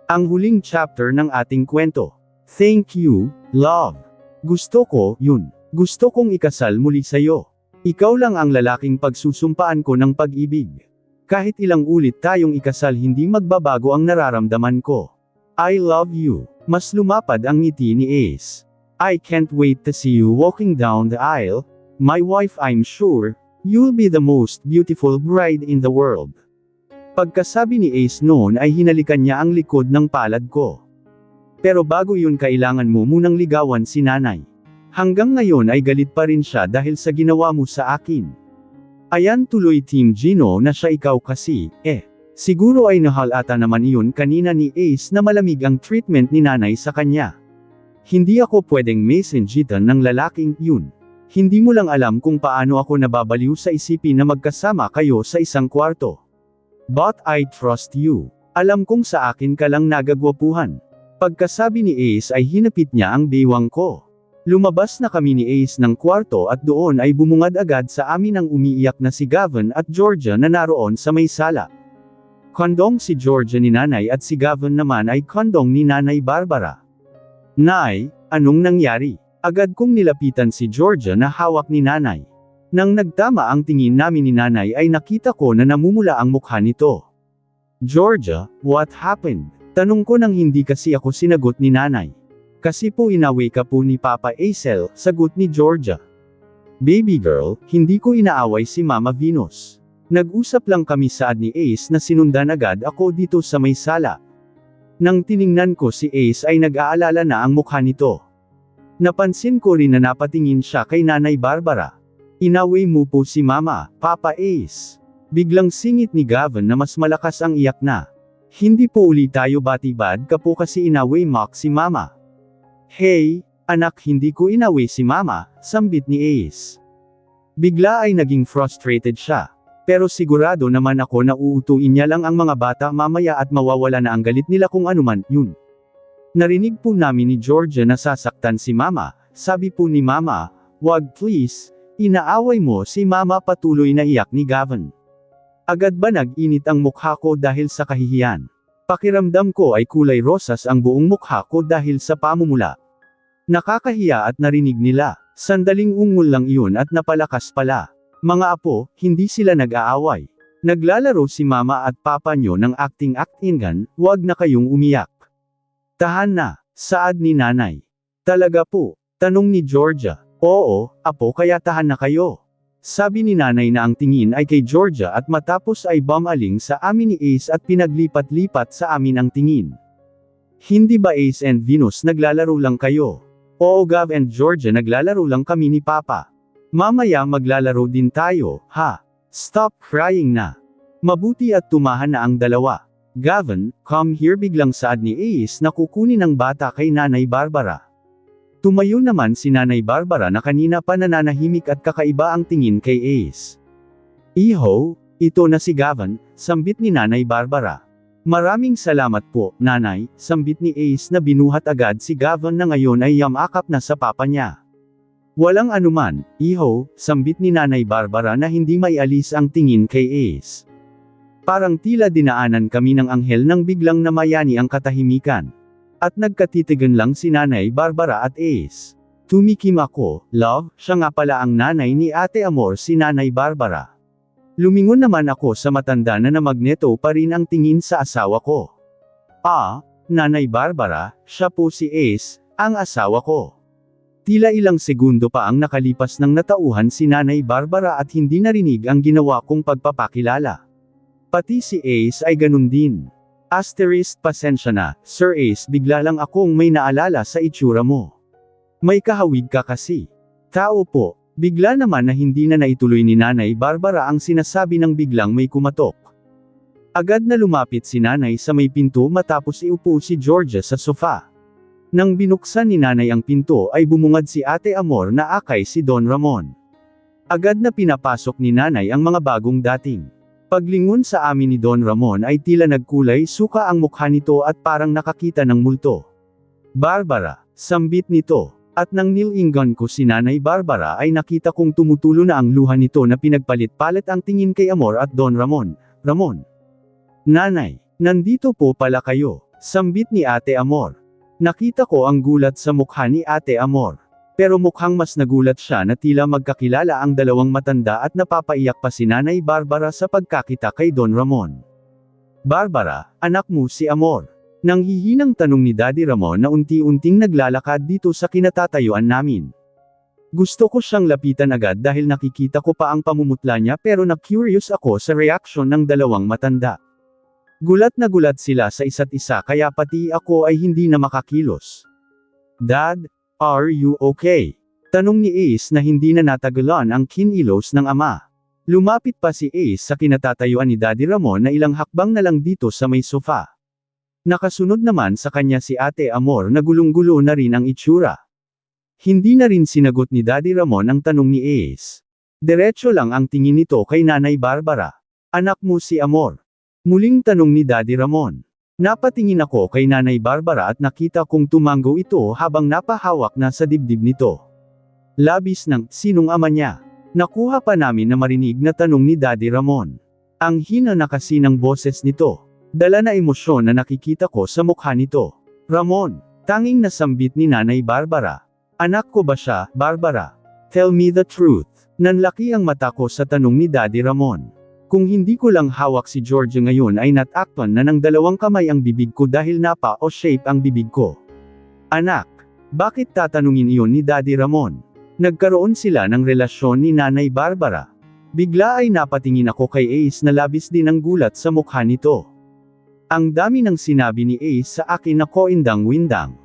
Ang huling chapter ng ating kwento. Thank you, love. Gusto ko, yun. Gusto kong ikasal muli sa'yo. Ikaw lang ang lalaking pagsusumpaan ko ng pag-ibig. Kahit ilang ulit tayong ikasal hindi magbabago ang nararamdaman ko. I love you. Mas lumapad ang ngiti ni Ace. I can't wait to see you walking down the aisle. My wife, I'm sure, you'll be the most beautiful bride in the world. Pagkasabi ni Ace noon ay hinalikan niya ang likod ng palad ko. Pero bago yun kailangan mo munang ligawan si nanay. Hanggang ngayon ay galit pa rin siya dahil sa ginawa mo sa akin. Ayan tuloy Team Gino na siya ikaw kasi, siguro ay nahalata naman iyon kanina ni Ace na malamig ang treatment ni nanay sa kanya. Hindi ako pwedeng messengitan ng lalaking yun. Hindi mo lang alam kung paano ako nababaliw sa isipin na magkasama kayo sa isang kwarto. But I trust you. Alam kong sa akin ka lang nagagwapuhan. Pagkasabi ni Ace ay hinapit niya ang bewang ko. Lumabas na kami ni Ace ng kwarto at doon ay bumungad agad sa amin ang umiiyak na si Gavin at Georgia na naroon sa may sala. Kondong si Georgia ni nanay at si Gavin naman ay kondong ni Nanay Barbara. Nay, anong nangyari? Agad kong nilapitan si Georgia na hawak ni nanay. Nang nagtama ang tingin namin ni nanay ay nakita ko na namumula ang mukha nito. Georgia, what happened? Tanong ko nang hindi kasi ako sinagot ni nanay. Kasi po inaway ka po ni Papa Acel, sagot ni Georgia. Baby girl, hindi ko inaaway si Mama Venus. Nag-usap lang kami saad ni Ace na sinundan agad ako dito sa may sala. Nang tiningnan ko si Ace ay nag-aalala na ang mukha nito. Napansin ko rin na napatingin siya kay Nanay Barbara. Inaway mo po si Mama, Papa Ace. Biglang singit ni Gavin na mas malakas ang iyak na. Hindi po uli tayo batibad ka po kasi inaway mo si Mama. Hey, anak hindi ko inaway si Mama, sambit ni Ace. Bigla ay naging frustrated siya. Pero sigurado naman ako na uutuin niya lang ang mga bata mamaya at mawawala na ang galit nila kung anuman yun. Narinig po namin ni Georgia na sasaktan si Mama, sabi po ni Mama, wag please. Inaaway mo si Mama, patuloy na iyak ni Gavin. Agad ba nag-init ang mukha ko dahil sa kahihiyan? Pakiramdam ko ay kulay rosas ang buong mukha ko dahil sa pamumula. Nakakahiya at narinig nila. Sandaling ungol lang iyon at napalakas pala. Mga apo, hindi sila nag-aaway. Naglalaro si Mama at Papa nyo ng acting-actingan, wag na kayong umiyak. Tahan na, saad ni nanay. Talaga po, tanong ni Georgia. Oo, apo kaya tahan na kayo. Sabi ni nanay na ang tingin ay kay Georgia at matapos ay bumaling sa amin ni Ace at pinaglipat-lipat sa amin ang tingin. Hindi ba Ace and Venus naglalaro lang kayo? Oo Gav and Georgia naglalaro lang kami ni Papa. Mamaya maglalaro din tayo, ha? Stop crying na. Mabuti at tumahan na ang dalawa. Gavin, come here biglang saad ni Ace na kukunin ang bata kay Nanay Barbara. Tumayo naman si Nanay Barbara na kanina pa nananahimik at kakaiba ang tingin kay Ace. Iho, ito na si Gavin, sambit ni Nanay Barbara. Maraming salamat po, Nanay, sambit ni Ace na binuhat agad si Gavin na ngayon ay yamakap na sa papa niya. Walang anuman, Iho, sambit ni Nanay Barbara na hindi maialis ang tingin kay Ace. Parang tila dinaanan kami ng anghel nang biglang namayani ang katahimikan. At nagkatitigan lang si Nanay Barbara at Ace. Tumikim ako, love, siya nga pala ang nanay ni Ate Amor si Nanay Barbara. Lumingon naman ako sa matanda na namagneto pa rin ang tingin sa asawa ko. Nanay Barbara, siya po si Ace, ang asawa ko. Tila ilang segundo pa ang nakalipas nang natauhan si Nanay Barbara at hindi narinig ang ginawa kong pagpapakilala. Pati si Ace ay ganun din. Pasensya na, Sir Ace bigla lang akong may naalala sa itsura mo. May kahawig ka kasi. Tao po, bigla naman na hindi na naituloy ni Nanay Barbara ang sinasabi ng biglang may kumatok. Agad na lumapit si Nanay sa may pinto matapos iupo si Georgia sa sofa. Nang binuksan ni Nanay ang pinto ay bumungad si Ate Amor na akay si Don Ramon. Agad na pinapasok ni Nanay ang mga bagong dating. Paglingon sa amin ni Don Ramon ay tila nagkulay suka ang mukha nito at parang nakakita ng multo. Barbara, sambit nito. At nang nilinggan ko si Nanay Barbara ay nakita kong tumutulo na ang luha nito na pinagpalit-palit ang tingin kay Amor at Don Ramon. Ramon. Nanay, nandito po pala kayo. Sambit ni Ate Amor. Nakita ko ang gulat sa mukha ni Ate Amor. Pero mukhang mas nagulat siya na tila magkakilala ang dalawang matanda at napapaiyak pa si Nanay Barbara sa pagkakita kay Don Ramon. Barbara, anak mo si Amor. Nanghihinang tanong ni Daddy Ramon na unti-unting naglalakad dito sa kinatatayuan namin. Gusto ko siyang lapitan agad dahil nakikita ko pa ang pamumutla niya pero na-curious ako sa reaksyon ng dalawang matanda. Gulat na gulat sila sa isa't isa kaya pati ako ay hindi na makakilos. Dad, are you okay? Tanong ni Ace na hindi na natagalan ang kinilos ng ama. Lumapit pa si Ace sa kinatatayuan ni Daddy Ramon na ilang hakbang na lang dito sa may sofa. Nakasunod naman sa kanya si Ate Amor na gulong-gulo na rin ang itsura. Hindi na rin sinagot ni Daddy Ramon ang tanong ni Ace. Diretso lang ang tingin nito kay Nanay Barbara. Anak mo si Amor? Muling tanong ni Daddy Ramon. Napatingin ako kay Nanay Barbara at nakita kong tumango ito habang napahawak na sa dibdib nito. Labis ng, sinong ama niya? Nakuha pa namin na marinig na tanong ni Daddy Ramon. Ang hina na kasi ng boses nito. Dala na emosyon na nakikita ko sa mukha nito. Ramon, tanging nasambit ni Nanay Barbara. Anak ko ba siya, Barbara? Tell me the truth. Nanlaki ang mata ko sa tanong ni Daddy Ramon. Kung hindi ko lang hawak si Georgia ngayon ay natakpan na ng dalawang kamay ang bibig ko dahil napa o shape ang bibig ko. Anak, bakit tatanungin iyon ni Daddy Ramon? Nagkaroon sila ng relasyon ni Nanay Barbara. Bigla ay napatingin ako kay Ace na labis din ang gulat sa mukha nito. Ang dami ng sinabi ni Ace sa akin na koindang-windang.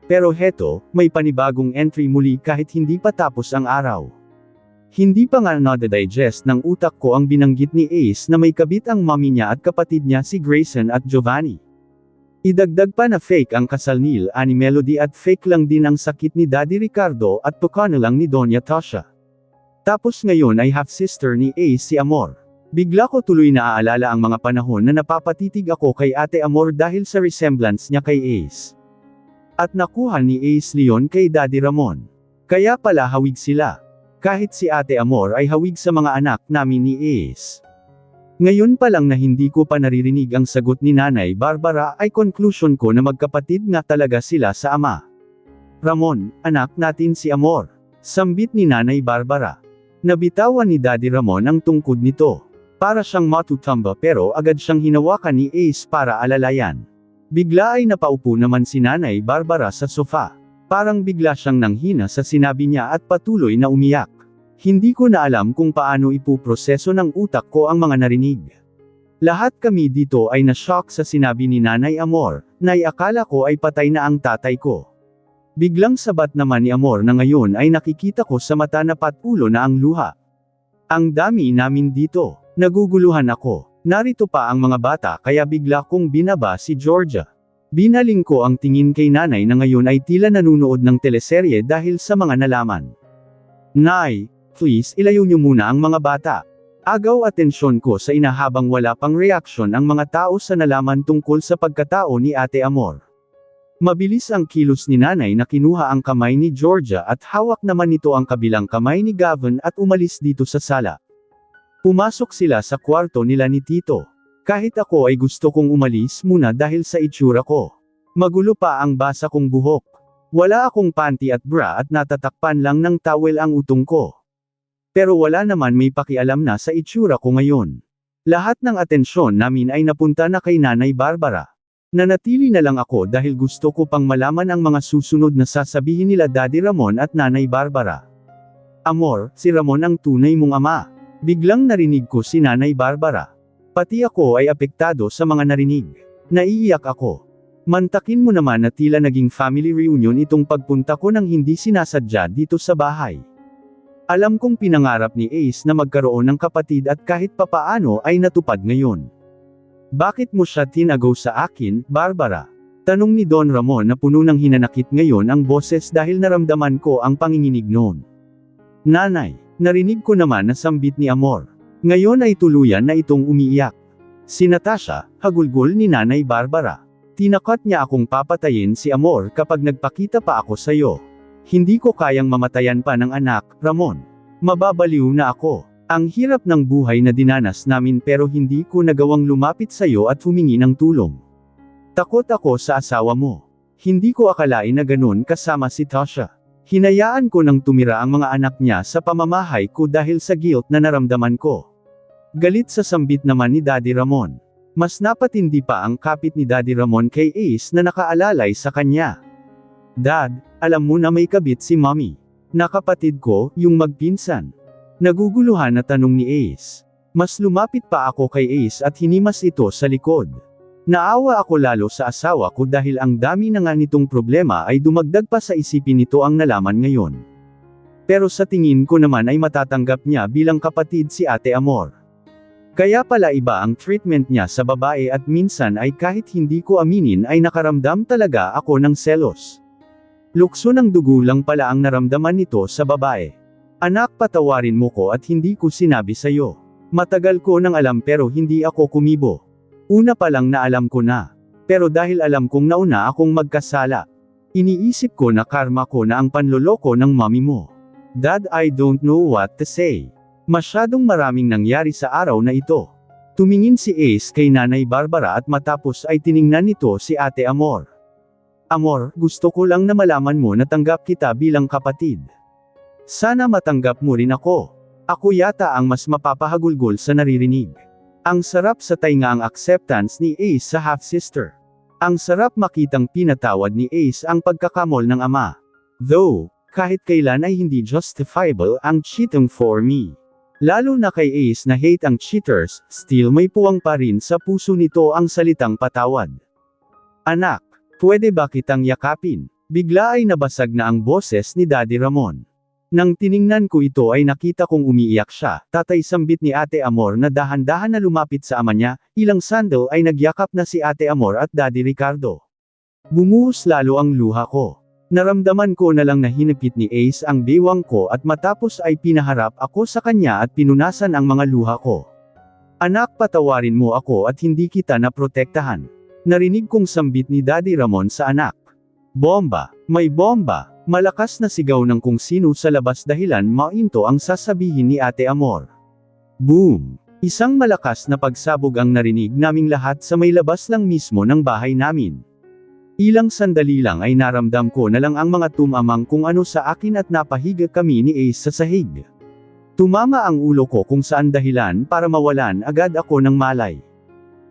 Pero heto, may panibagong entry muli kahit hindi pa tapos ang araw. Hindi pa nga nadadigest ng utak ko ang binanggit ni Ace na may kabit ang mami niya at kapatid niya si Grayson at Giovanni. Idagdag pa na fake ang kasal ni Ani Melody at fake lang din ang sakit ni Daddy Ricardo at pukano lang ni Doña Tasha. Tapos ngayon ay half-sister ni Ace si Amor. Bigla ko tuloy naaalala ang mga panahon na napapatitig ako kay Ate Amor dahil sa resemblance niya kay Ace. At nakuha ni Ace Leon kay Daddy Ramon. Kaya pala hawig sila. Kahit si Ate Amor ay hawig sa mga anak namin ni Ace. Ngayon pa lang na hindi ko pa naririnig ang sagot ni Nanay Barbara ay conclusion ko na magkapatid nga talaga sila sa ama. Ramon, anak natin si Amor. Sambit ni Nanay Barbara. Nabitawan ni Daddy Ramon ang tungkod nito. Para siyang matutamba pero agad siyang hinawakan ni Ace para alalayan. Bigla ay napaupo naman si Nanay Barbara sa sofa. Parang bigla siyang nanghina sa sinabi niya at patuloy na umiyak. Hindi ko na alam kung paano ipuproseso ng utak ko ang mga narinig. Lahat kami dito ay na-shock sa sinabi ni Nanay Amor, na akala ko ay patay na ang tatay ko. Biglang sabat naman ni Amor na ngayon ay nakikita ko sa mata na patulo na ang luha. Ang dami namin dito, naguguluhan ako. Narito pa ang mga bata kaya bigla kong binaba si Georgia. Binaling ko ang tingin kay Nanay na ngayon ay tila nanunood ng teleserye dahil sa mga nalaman. Nay, please ilayo niyo muna ang mga bata. Agaw atensyon ko sa ina habang wala pang reaksyon ang mga tao sa nalaman tungkol sa pagkatao ni Ate Amor. Mabilis ang kilos ni Nanay na kinuha ang kamay ni Georgia at hawak naman nito ang kabilang kamay ni Gavin at umalis dito sa sala. Pumasok sila sa kwarto nila ni Tito. Kahit ako ay gusto kong umalis muna dahil sa itsura ko. Magulo pa ang basa kong buhok. Wala akong panty at bra at natatakpan lang ng towel ang utong ko. Pero wala naman may pakialam na sa itsura ko ngayon. Lahat ng atensyon namin ay napunta na kay Nanay Barbara. Nanatili na lang ako dahil gusto ko pang malaman ang mga susunod na sasabihin nila Daddy Ramon at Nanay Barbara. Amor, si Ramon ang tunay mong ama. Biglang narinig ko si Nanay Barbara. Pati ako ay apektado sa mga narinig. Naiiyak ako. Mantakin mo naman na tila naging family reunion itong pagpunta ko nang hindi sinasadya dito sa bahay. Alam kong pinangarap ni Ace na magkaroon ng kapatid at kahit papaano ay natupad ngayon. Bakit mo siya tinagaw sa akin, Barbara? Tanong ni Don Ramon na puno ng hinanakit ngayon ang boses dahil naramdaman ko ang panginginig noon. Nanay, narinig ko naman na sambit ni Amor. Ngayon ay tuluyan na itong umiiyak. Si Natasha, hagulgol ni Nanay Barbara. Tinakat niya akong papatayin si Amor kapag nagpakita pa ako sa'yo. Hindi ko kayang mamatayan pa ng anak, Ramon. Mababaliw na ako. Ang hirap ng buhay na dinanas namin pero hindi ko nagawang lumapit sa'yo at humingi ng tulong. Takot ako sa asawa mo. Hindi ko akalain na ganun kasama si Tasha. Hinayaan ko nang tumira ang mga anak niya sa pamamahay ko dahil sa guilt na naramdaman ko. Galit sa sambit naman ni Daddy Ramon. Mas napatindi pa ang kapit ni Daddy Ramon kay Ace na nakaalalay sa kanya. Dad, alam mo na may kabit si Mommy. Nakapatid ko, yung magpinsan. Naguguluhan na tanong ni Ace. Mas lumapit pa ako kay Ace at hinimas ito sa likod. Naawa ako lalo sa asawa ko dahil ang dami na nga nitong problema ay dumagdag pa sa isipin nito ang nalaman ngayon. Pero sa tingin ko naman ay matatanggap niya bilang kapatid si Ate Amor. Kaya pala iba ang treatment niya sa babae at minsan ay kahit hindi ko aminin ay nakaramdam talaga ako ng selos. Lukso ng dugo lang pala ang naramdaman nito sa babae. Anak, patawarin mo ko at hindi ko sinabi sa'yo. Matagal ko nang alam pero hindi ako kumibo. Una pa lang na alam ko na. Pero dahil alam kong nauna akong magkasala. Iniisip ko na karma ko na ang panloloko ng mommy mo. Dad, I don't know what to say. Masyadong maraming nangyari sa araw na ito. Tumingin si Ace kay Nanay Barbara at matapos ay tiningnan nito si Ate Amor. Amor, gusto ko lang na malaman mo na tanggap kita bilang kapatid. Sana matanggap mo rin ako. Ako yata ang mas mapapahagulgol sa naririnig. Ang sarap sa tainga ang acceptance ni Ace sa half-sister. Ang sarap makitang pinatawad ni Ace ang pagkakamol ng ama. Though, kahit kailan ay hindi justifiable ang cheating for me. Lalo na kay Ace na hate ang cheaters, still may puwang pa rin sa puso nito ang salitang patawad. Anak, pwede ba kitang yakapin? Bigla ay nabasag na ang boses ni Daddy Ramon. Nang tiningnan ko ito ay nakita kong umiiyak siya, tatay sambit ni Ate Amor na dahan-dahan na lumapit sa ama niya, ilang sandal ay nagyakap na si Ate Amor at Daddy Ricardo. Bumuhos lalo ang luha ko. Naramdaman ko na lang na hinipit ni Ace ang bewang ko at matapos ay pinaharap ako sa kanya at pinunasan ang mga luha ko. Anak, patawarin mo ako at hindi kita naprotektahan. Narinig kong sambit ni Daddy Ramon sa anak. Bomba! May bomba! Malakas na sigaw ng kung sino sa labas dahilan mainto ang sasabihin ni Ate Amor. Boom! Isang malakas na pagsabog ang narinig naming lahat sa may labas lang mismo ng bahay namin. Ilang sandali lang ay naramdam ko na lang ang mga tumamang kung ano sa akin at napahiga kami ni Ace sa sahig. Tumama ang ulo ko kung saan dahilan para mawalan agad ako ng malay.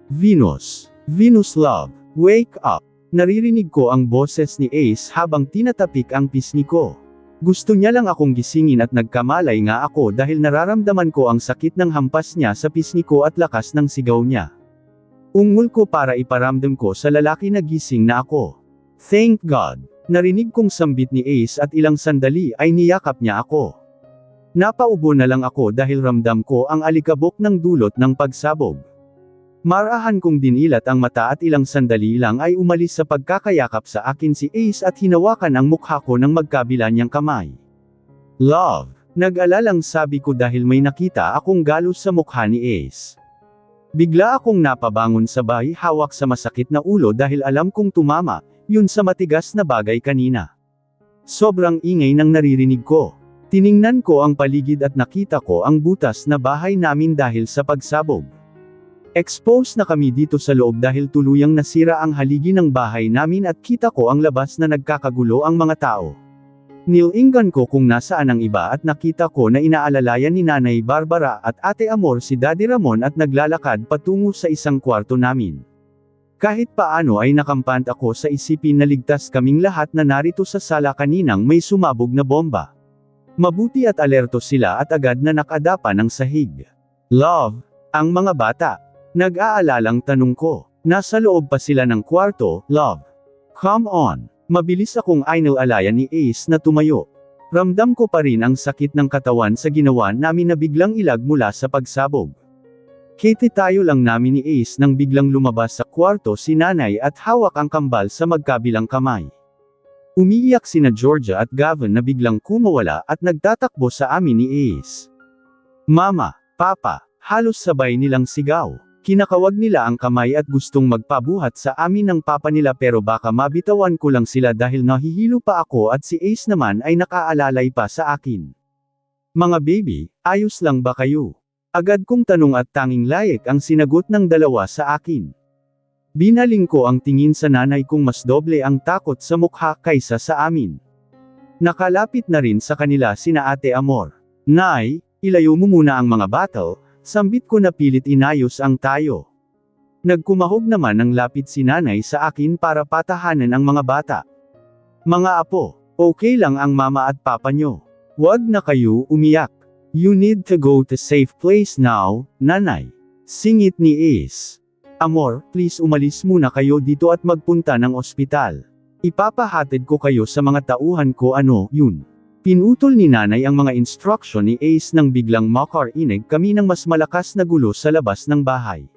Venus! Venus love! Wake up! Naririnig ko ang boses ni Ace habang tinatapik ang pisngi ko. Gusto niya lang akong gisingin at nagkamalay nga ako dahil nararamdaman ko ang sakit ng hampas niya sa pisngi ko at lakas ng sigaw niya. Ungol ko para iparamdam ko sa lalaki na gising na ako. Thank God! Narinig kong sambit ni Ace at ilang sandali ay niyakap niya ako. Napaubo na lang ako dahil ramdam ko ang alikabok ng dulot ng pagsabog. Marahan kong dinilat ang mata at ilang sandali lang ay umalis sa pagkakayakap sa akin si Ace at hinawakan ang mukha ko ng magkabila niyang kamay. Love! Nag-alalang sabi ko dahil may nakita akong galos sa mukha ni Ace. Bigla akong napabangon sabay hawak sa masakit na ulo dahil alam kong tumama, yun sa matigas na bagay kanina. Sobrang ingay ng naririnig ko. Tiningnan ko ang paligid at nakita ko ang butas na bahay namin dahil sa pagsabog. Exposed na kami dito sa loob dahil tuluyang nasira ang haligi ng bahay namin at kita ko ang labas na nagkakagulo ang mga tao. Nilingan ko kung nasaan ang iba at nakita ko na inaalalayan ni Nanay Barbara at Ate Amor si Daddy Ramon at naglalakad patungo sa isang kwarto namin. Kahit paano ay nakampant ako sa isipin na ligtas kaming lahat na narito sa sala kaninang may sumabog na bomba. Mabuti at alerto sila at agad na nakadapa ng sahig. Love, ang mga bata. Nag-aalalang tanong ko. Nasa loob pa sila ng kwarto, love. Come on. Mabilis akong inalayan ni Ace na tumayo. Ramdam ko pa rin ang sakit ng katawan sa ginawa namin na biglang ilag mula sa pagsabog. Kiti tayo lang namin ni Ace nang biglang lumabas sa kwarto si Nanay at hawak ang kambal sa magkabilang kamay. Umiiyak sina Georgia at Gavin na biglang kumawala at nagtatakbo sa amin ni Ace. Mama, Papa, halos sabay nilang sigaw. Kinakawag nila ang kamay at gustong magpabuhat sa amin ng papa nila pero baka mabitawan ko lang sila dahil nahihilo pa ako at si Ace naman ay nakaalalay pa sa akin. Mga baby, ayos lang ba kayo? Agad kong tanong at tanging layek ang sinagot ng dalawa sa akin. Binaling ko ang tingin sa nanay kong mas doble ang takot sa mukha kaysa sa amin. Nakalapit na rin sa kanila sina Ate Amor. Nay, ilayo mo muna ang mga battle, sambit ko na pilit inayos ang tayo. Nagkumahog naman ng lapit si nanay sa akin para patahanan ang mga bata. Mga apo, okay lang ang mama at papa nyo. Huwag na kayo umiyak. You need to go to safe place now, nanay. Singit ni Ace. Amor, please umalis muna kayo dito at magpunta ng ospital. Ipapahatid ko kayo sa mga tauhan ko yun. Pinutol ni nanay ang mga instruction ni Ace nang biglang makarinig kami ng mas malakas na gulo sa labas ng bahay.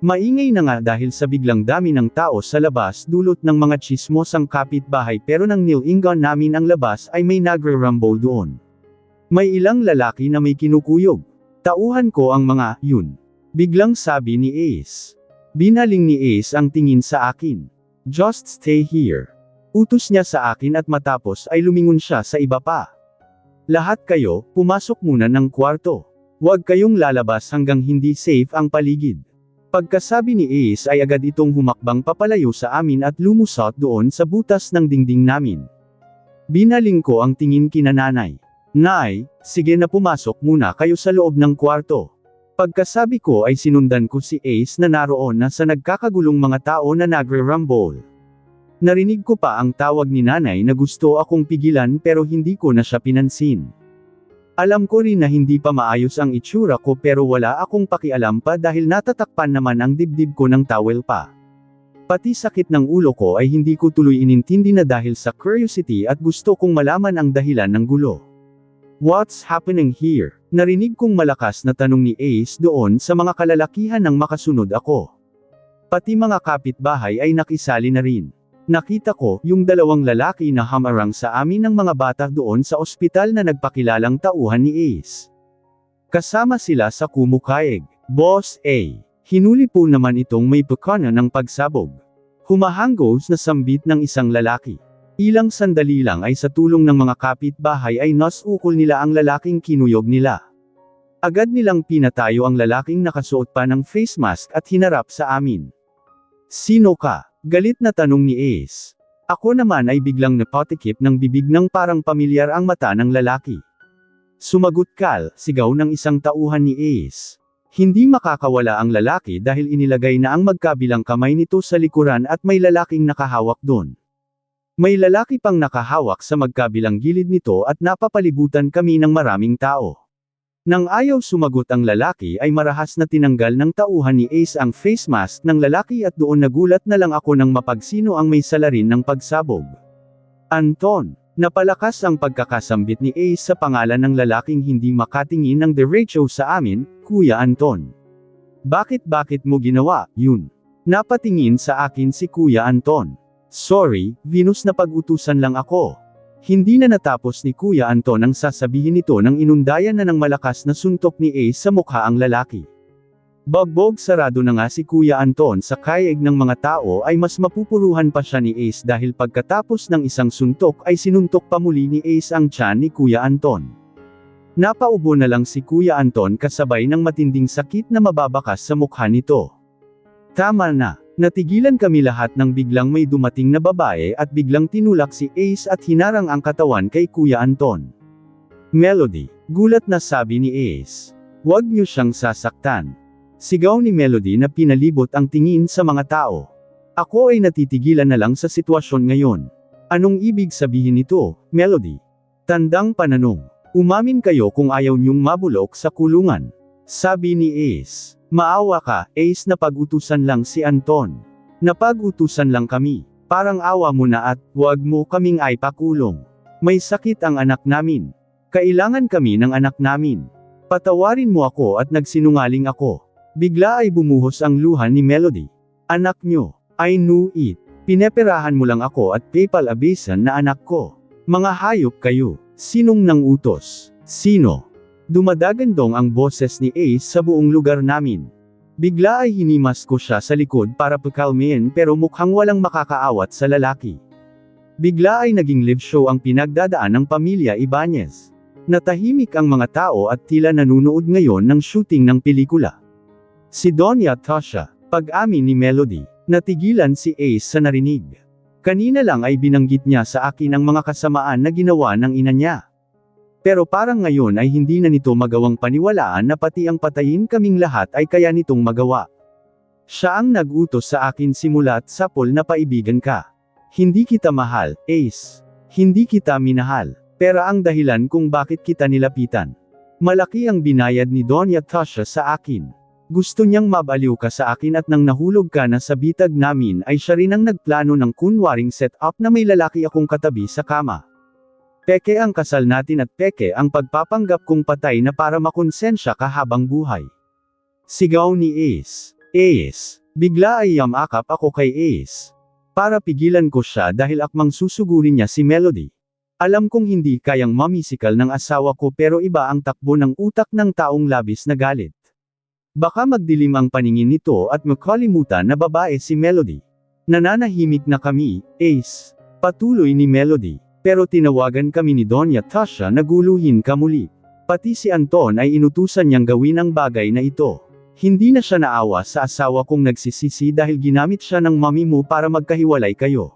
Maingay na nga dahil sa biglang dami ng tao sa labas dulot ng mga tsismosang kapitbahay pero nang nilingan namin ang labas ay may nagre-rumble doon. May ilang lalaki na may kinukuyog. Tauhan ko ang mga yun. Biglang sabi ni Ace. Binaling ni Ace ang tingin sa akin. Just stay here. Utos niya sa akin at matapos ay lumingon siya sa iba pa. Lahat kayo, pumasok muna ng kwarto. Huwag kayong lalabas hanggang hindi safe ang paligid. Pagkasabi ni Ace ay agad itong humakbang papalayo sa amin at lumusot doon sa butas ng dingding namin. Binaling ko ang tingin kina nanay. Nay, sige na pumasok muna kayo sa loob ng kwarto. Pagkasabi ko ay sinundan ko si Ace na naroon na sa nagkakagulong mga tao na nagre-rumble. Narinig ko pa ang tawag ni nanay na gusto akong pigilan pero hindi ko na siya pinansin. Alam ko rin na hindi pa maayos ang itsura ko pero wala akong pakialam pa dahil natatakpan naman ang dibdib ko ng towel pa. Pati sakit ng ulo ko ay hindi ko tuloy inintindi na dahil sa curiosity at gusto kong malaman ang dahilan ng gulo. What's happening here? Narinig kong malakas na tanong ni Ace doon sa mga kalalakihan nang makasunod ako. Pati mga kapitbahay ay nakisali na rin. Nakita ko yung dalawang lalaki na hamarang sa amin ng mga bata doon sa ospital na nagpakilalang tauhan ni Ace. Kasama sila sa kumukayeg. Boss A. Hinuli po naman itong may pukana ng pagsabog. Humahanggos na sambit ng isang lalaki. Ilang sandali lang ay sa tulong ng mga kapitbahay ay nasukol nila ang lalaking kinuyog nila. Agad nilang pinatayo ang lalaking nakasuot pa ng face mask at hinarap sa amin. Sino ka? Galit na tanong ni Ace. Ako naman ay biglang napatikip ng bibig ng parang pamilyar ang mata ng lalaki. Sumagot kal, sigaw ng isang tauhan ni Ace. Hindi makakawala ang lalaki dahil inilagay na ang magkabilang kamay nito sa likuran at may lalaking nakahawak doon. May lalaki pang nakahawak sa magkabilang gilid nito at napapalibutan kami ng maraming tao. Nang ayaw sumagot ang lalaki ay marahas na tinanggal ng tauhan ni Ace ang face mask ng lalaki at doon nagulat na lang ako nang mapagsino ang may salarin ng pagsabog. Anton. Napalakas ang pagkakasambit ni Ace sa pangalan ng lalaking hindi makatingin ng derecho sa amin, Kuya Anton. Bakit mo ginawa yun? Napatingin sa akin si Kuya Anton. Sorry, Venus na pag-utusan lang ako. Hindi na natapos ni Kuya Anton ang sasabihin nito nang inundayan na ng malakas na suntok ni Ace sa mukha ang lalaki. Bagbog sarado na nga si Kuya Anton sa kaig ng mga tao ay mas mapupuruhan pa siya ni Ace dahil pagkatapos ng isang suntok ay sinuntok pa muli ni Ace ang tiyan ni Kuya Anton. Napaubo na lang si Kuya Anton kasabay ng matinding sakit na mababakas sa mukha nito. Tama na. Natigilan kami lahat nang biglang may dumating na babae at biglang tinulak si Ace at hinarang ang katawan kay Kuya Anton. Melody, gulat na sabi ni Ace. Huwag niyo siyang sasaktan. Sigaw ni Melody na pinalibot ang tingin sa mga tao. Ako ay natitigilan na lang sa sitwasyon ngayon. Anong ibig sabihin nito, Melody? Tandang pananong. Umamin kayo kung ayaw niyong mabulok sa kulungan. Sabi ni Ace. Maawa ka, Ace, na pag-utusan lang si Anton. Napag-utusan lang kami. Parang awa mo na at huwag mo kaming ipakulong. May sakit ang anak namin. Kailangan kami ng anak namin. Patawarin mo ako at nagsinungaling ako. Bigla ay bumuhos ang luha ni Melody. Anak nyo. I knew it. Pineperahan mo lang ako at PayPal abisan na anak ko. Mga hayop kayo. Sinong nang utos? Sino? Dumadagandong ang boses ni Ace sa buong lugar namin. Bigla ay hinimas ko siya sa likod para pakalmain pero mukhang walang makakaawat sa lalaki. Bigla ay naging live show ang pinagdadaan ng pamilya Ibanez. Natahimik ang mga tao at tila nanunood ngayon ng shooting ng pelikula. Si Donya Tasha, pag-amin ni Melody. Natigilan si Ace sa narinig. Kanina lang ay binanggit niya sa akin ang mga kasamaan na ginawa ng ina niya. Pero parang ngayon ay hindi na nito magawang paniwalaan na pati ang patayin kaming lahat ay kaya nitong magawa. Siya ang nag-utos sa akin simula't sapol na paibigan ka. Hindi kita mahal, Ace. Hindi kita minahal. Pera ang dahilan kung bakit kita nilapitan. Malaki ang binayad ni Doña Tasha sa akin. Gusto niyang mabaliw ka sa akin at nang nahulog ka na sa bitag namin ay siya rin ang nagplano ng kunwaring set-up na may lalaki akong katabi sa kama. Peke ang kasal natin at peke ang pagpapanggap kong patay na para makonsensya ka habang buhay. Sigaw ni Ace. Ace. Bigla ay yamakap ako kay Ace. Para pigilan ko siya dahil akmang susugurin niya si Melody. Alam kong hindi kayang mamisikal ng asawa ko pero iba ang takbo ng utak ng taong labis na galit. Baka magdilim ang paningin nito at makalimutan na babae si Melody. Nananahimik na kami, Ace. Patuloy ni Melody. Pero tinawagan kami ni Doña Tasha na guluhin ka muli. Pati si Anton ay inutusan niyang gawin ang bagay na ito. Hindi na siya naawa sa asawa kong nagsisisi dahil ginamit siya ng mami mo para magkahiwalay kayo.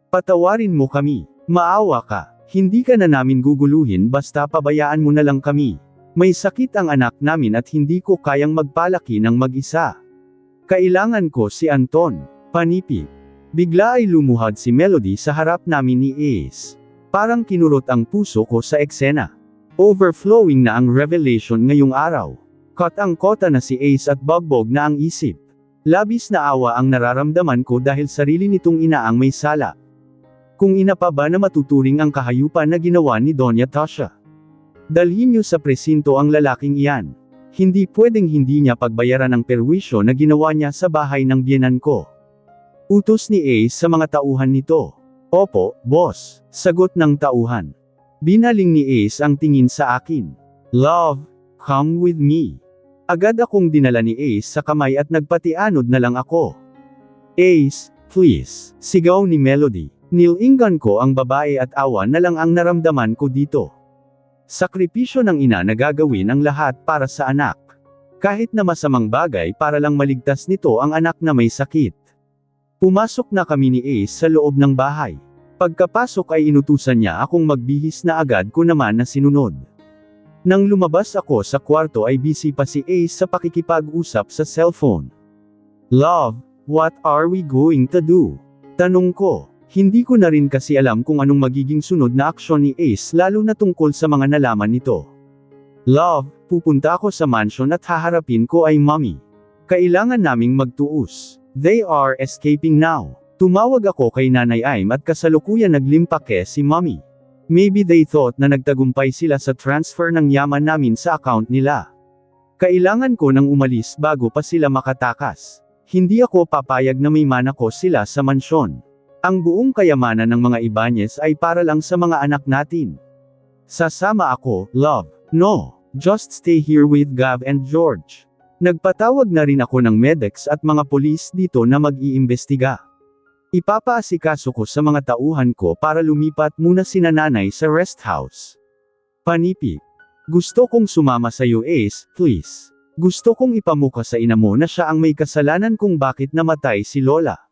Patawarin mo kami. Maawa ka. Hindi ka na namin guguluhin basta pabayaan mo na lang kami. May sakit ang anak namin at hindi ko kayang magpalaki ng mag-isa. Kailangan ko si Anton. Panipig. Bigla ay lumuhad si Melody sa harap namin ni Ace. Parang kinurot ang puso ko sa eksena. Overflowing na ang revelation ngayong araw. Kot-ang-kota na si Ace at bogbog na ang isip. Labis na awa ang nararamdaman ko dahil sarili nitong ina ang may sala. Kung ina pa ba na matuturing ang kahayupan na ginawa ni Doña Tasha? Dalhin niyo sa presinto ang lalaking iyan. Hindi pwedeng hindi niya pagbayaran ang perwisyo na ginawa niya sa bahay ng biyenan ko. Utos ni Ace sa mga tauhan nito. Opo, boss. Sagot ng tauhan. Binaling ni Ace ang tingin sa akin. Love, come with me. Agad akong dinala ni Ace sa kamay at nagpatianod na lang ako. Ace, please. Sigaw ni Melody. Nilinggan ko ang babae at awa na lang ang naramdaman ko dito. Sakripisyo ng ina na gagawin ang lahat para sa anak. Kahit na masamang bagay para lang maligtas nito ang anak na may sakit. Pumasok na kami ni Ace sa loob ng bahay. Pagkapasok ay inutusan niya akong magbihis na agad ko naman na sinunod. Nang lumabas ako sa kwarto ay busy pa si Ace sa pakikipag-usap sa cellphone. Love, what are we going to do? Tanong ko. Hindi ko na rin kasi alam kung anong magiging sunod na aksyon ni Ace lalo na tungkol sa mga nalaman nito. Love, pupunta ako sa mansion at haharapin ko ay mommy. Kailangan naming magtuos. They are escaping now. Tumawag ako kay Nanay Aim at kasalukuyan naglimpake si mommy. Maybe they thought na nagtagumpay sila sa transfer ng yaman namin sa account nila. Kailangan ko nang umalis bago pa sila makatakas. Hindi ako papayag na may manako sila sa mansyon. Ang buong kayamanan ng mga Ibanez ay para lang sa mga anak natin. Sasama ako, love. No, just stay here with Gav and George. Nagpatawag na rin ako ng medics at mga polis dito na mag-iimbestiga. Ipapaasikaso ko sa mga tauhan ko para lumipat muna sina nanay sa rest house. Panipig. Gusto kong sumama sa iyo Ace, please. Gusto kong ipamuka sa ina mo na siya ang may kasalanan kung bakit namatay si Lola.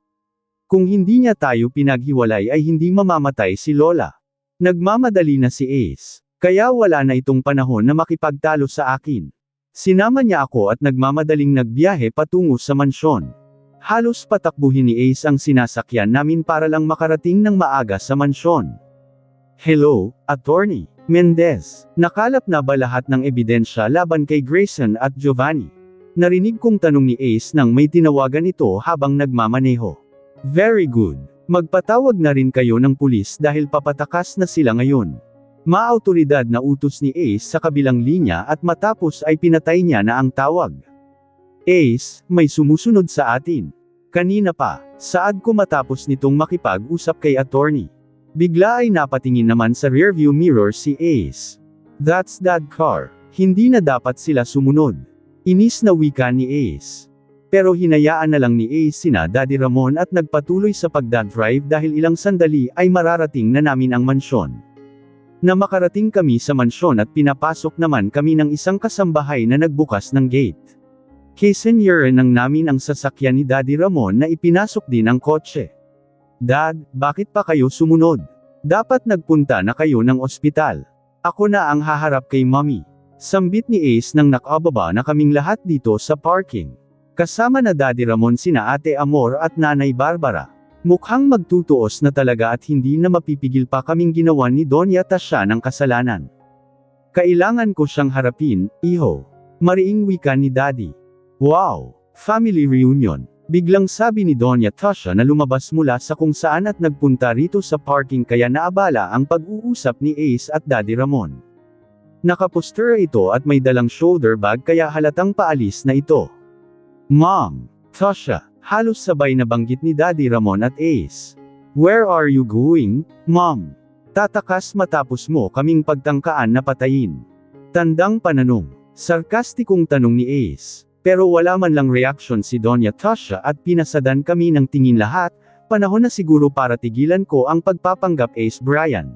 Kung hindi niya tayo pinaghiwalay ay hindi mamamatay si Lola. Nagmamadali na si Ace. Kaya wala na itong panahon na makipagtalo sa akin. Sinama niya ako at nagmamadaling nagbiyahe patungo sa mansyon. Halos patakbuhin ni Ace ang sinasakyan namin para lang makarating ng maaga sa mansyon. Hello, Attorney Mendez. Nakalap na ba lahat ng ebidensya laban kay Grayson at Giovanni? Narinig kong tanong ni Ace nang may tinawagan ito habang nagmamaneho. Very good. Magpatawag na rin kayo ng pulis dahil papatakas na sila ngayon. Maautoridad na utos ni Ace sa kabilang linya at matapos ay pinatay niya na ang tawag. Ace, may sumusunod sa atin. Kanina pa, saad ko matapos nitong makipag-usap kay attorney. Bigla ay napatingin naman sa rearview mirror si Ace. That's that car. Hindi na dapat sila sumunod. Inis na wika ni Ace. Pero hinayaan na lang ni Ace sina Daddy Ramon at nagpatuloy sa pagdadrive dahil ilang sandali ay mararating na namin ang mansyon. Na makarating kami sa mansyon at pinapasok naman kami ng isang kasambahay na nagbukas ng gate. Kisenyeran ng namin ang sasakyan ni Daddy Ramon na ipinasok din ang kotse. Dad, bakit pa kayo sumunod? Dapat nagpunta na kayo ng ospital. Ako na ang haharap kay Mommy. Sambit ni Ace nang nakababa na kaming lahat dito sa parking. Kasama na Daddy Ramon sina Ate Amor at Nanay Barbara. Mukhang magtutuos na talaga at hindi na mapipigil pa kaming ginawa ni Doña Tasha ng kasalanan. Kailangan ko siyang harapin, iho. Mariing wika ni Daddy. Wow! Family reunion. Biglang sabi ni Doña Tasha na lumabas mula sa kung saan at nagpunta rito sa parking kaya naabala ang pag-uusap ni Ace at Daddy Ramon. Nakaposter ito at may dalang shoulder bag kaya halatang paalis na ito. Mom! Tasha! Halos sabay na banggit ni Daddy Ramon at Ace. Where are you going, Mom? Tatakas matapos mo kaming pagtangkaan na patayin. Tandang pananong. Sarkastikong tanong ni Ace. Pero wala man lang reaksyon si Doña Tasha at pinasadan kami ng tingin lahat, panahon na siguro para tigilan ko ang pagpapanggap Ace Brian.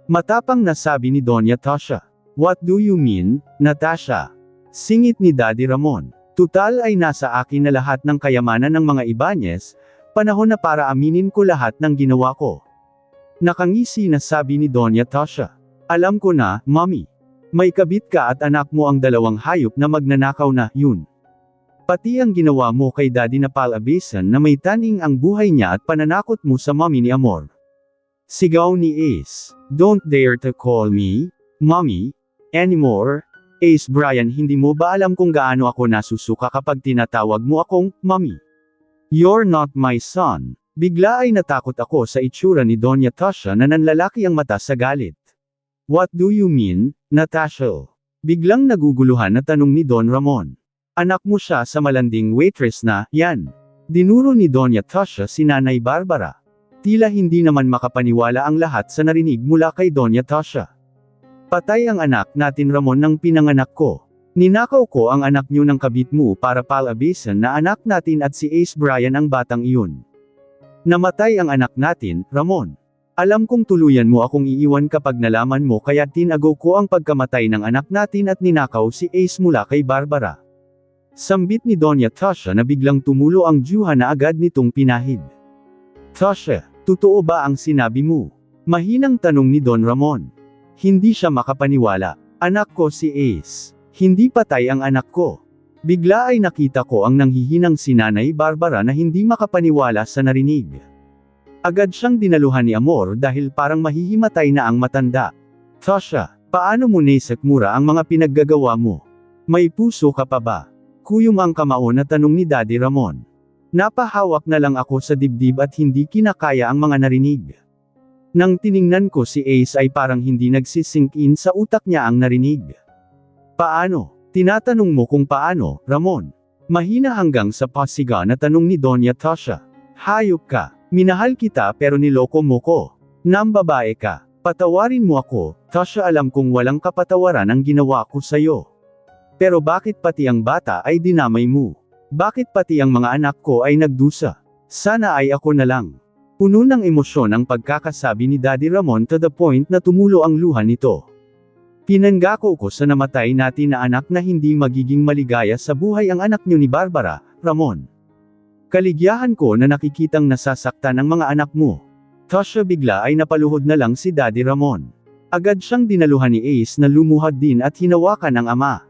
Matapang na sabi ni Doña Tasha. What do you mean, Natasha? Singit ni Daddy Ramon. Tutal ay nasa akin na lahat ng kayamanan ng mga Ibanez, panahon na para aminin ko lahat ng ginawa ko. Nakangisi na sabi ni Doña Tasha. Alam ko na, Mommy. May kabit ka at anak mo ang dalawang hayop na magnanakaw na, yun. Pati ang ginawa mo kay Daddy na palabesan na may taning ang buhay niya at pananakot mo sa Mommy ni Amor. Sigaw ni Ace. Don't dare to call me, Mommy, anymore. Ace Brian, hindi mo ba alam kung gaano ako nasusuka kapag tinatawag mo akong, Mommy? You're not my son. Bigla ay natakot ako sa itsura ni Doña Tasha na nanlalaki ang mata sa galit. What do you mean, Natasha? Biglang naguguluhan na tanong ni Don Ramon. Anak mo siya sa malanding waitress na, yan. Dinuro ni Doña Tasha si Nanay Barbara. Tila hindi naman makapaniwala ang lahat sa narinig mula kay Doña Tasha. Patay ang anak natin Ramon ng pinanganak ko. Ninakaw ko ang anak niyo ng kabit mo para palabesan na anak natin at si Ace Brian ang batang iyon. Namatay ang anak natin, Ramon. Alam kong tuluyan mo akong iiwan kapag nalaman mo kaya tinago ko ang pagkamatay ng anak natin at ninakaw si Ace mula kay Barbara. Sambit ni Doña Tasha na biglang tumulo ang dyuha na agad nitong pinahid. Tasha, totoo ba ang sinabi mo? Mahinang tanong ni Don Ramon. Hindi siya makapaniwala. Anak ko si Ace. Hindi patay ang anak ko. Bigla ay nakita ko ang nanghihinang si Nanay Barbara na hindi makapaniwala sa narinig. Agad siyang dinaluhan ni Amor dahil parang mahihimatay na ang matanda. Tasha, paano mo naisakmura ang mga pinaggagawa mo? May puso ka pa ba? Kuyum ang kamao na tanong ni Daddy Ramon. Napahawak na lang ako sa dibdib at hindi kinakaya ang mga narinig. Nang tiningnan ko si Ace ay parang hindi nagsisink in sa utak niya ang narinig. Paano? Tinatanong mo kung paano, Ramon? Mahina hanggang sa pasiga na tanong ni Doña Tasha. Hayop ka. Minahal kita pero niloko mo ko. Nambabae ka. Patawarin mo ako, Tasha, alam kong walang kapatawaran ang ginawa ko sa'yo. Pero bakit pati ang bata ay dinamay mo? Bakit pati ang mga anak ko ay nagdusa? Sana ay ako na lang. Puno ng emosyon ang pagkakasabi ni Daddy Ramon to the point na tumulo ang luha nito. Pinanggako ko sa namatay natin na anak na hindi magiging maligaya sa buhay ang anak niyo ni Barbara, Ramon. Kaligyahan ko na nakikitang nasasaktan ang mga anak mo. Tasha, bigla ay napaluhod na lang si Daddy Ramon. Agad siyang dinaluhan ni Ace na lumuhad din at hinawakan ng ama.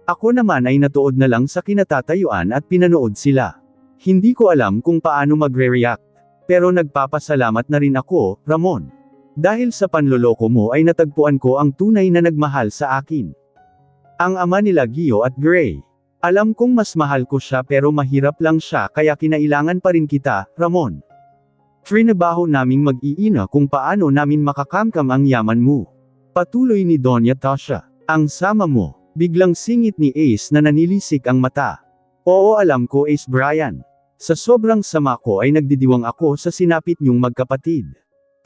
Ako naman ay natuod na lang sa kinatatayuan at pinanood sila. Hindi ko alam kung paano magre-react. Pero nagpapasalamat na rin ako, Ramon. Dahil sa panloloko mo ay natagpuan ko ang tunay na nagmahal sa akin. Ang ama nila Gio at Gray. Alam kong mas mahal ko siya pero mahirap lang siya kaya kinailangan pa rin kita, Ramon. Trinabaho naming mag-iina kung paano namin makakamkam ang yaman mo. Patuloy ni Doña Tasha. Ang sama mo. Biglang singit ni Ace na nanilisik ang mata. Oo, alam ko, Ace Brian. Sa sobrang sama ko ay nagdidiwang ako sa sinapit niyong magkapatid.